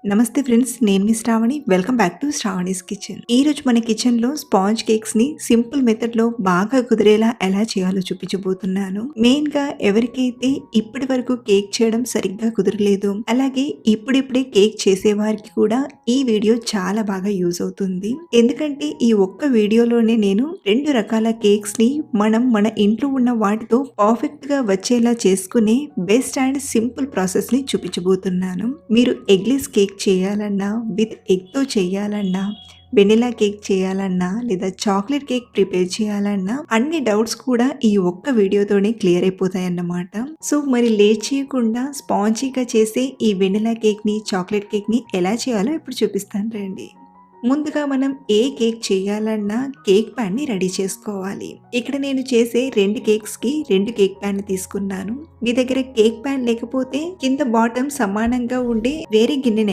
నమస్తే ఫ్రెండ్స్, నేను మీ Shravani. Welcome back to Shravani's kitchen. ఈ రోజు మన కిచెన్లో స్పాంజ్ కేక్స్ ని సింపుల్ మెథడ్ లో బాగా కుదిరేలా ఎలా చేయాలో చూపించబోతున్నాను. మెయిన్ గా ఎవరికైతే ఇప్పటి వరకు కేక్ చేయడం సరిగ్గా కుదరలేదు, అలాగే ఇప్పుడిప్పుడే కేక్ చేసే వారికి కూడా ఈ వీడియో చాలా బాగా యూజ్ అవుతుంది. ఎందుకంటే ఈ ఒక్క వీడియోలోనే నేను 2 రకాల కేక్స్ ని మన ఇంట్లో ఉన్న వాటితో పర్ఫెక్ట్ గా వచ్చేలా చేసుకునే బెస్ట్ అండ్ సింపుల్ ప్రాసెస్ ని చూపించబోతున్నాను. మీరు ఎగ్లెస్ కేక్ చేయాలన్నా, విత్ ఎగ్తో చేయాలన్నా, వెనిలా కేక్ చేయాలన్నా, లేదా చాక్లెట్ కేక్ ప్రిపేర్ చేయాలన్నా అన్ని డౌట్స్ కూడా ఈ ఒక్క వీడియోతోనే క్లియర్ అయిపోతాయి అన్నమాట. సో మరి లేట్ చేయకుండా స్పాంజీగా చేసే ఈ వెనిలా కేక్ ని, చాక్లెట్ కేక్ ని ఎలా చేయాలో ఇప్పుడు చూపిస్తాను రండి. ముందుగా మనం ఏ కేక్ చేయాలన్నా కేక్ ప్యాన్ ని రెడీ చేసుకోవాలి. ఇక్కడ నేను చేసే 2 కేక్స్ కి 2 కేక్ ప్యాన్ తీసుకున్నాను. మీ దగ్గర కేక్ ప్యాన్ లేకపోతే కింద బాటమ్ సమానంగా ఉండే వేరే గిన్నె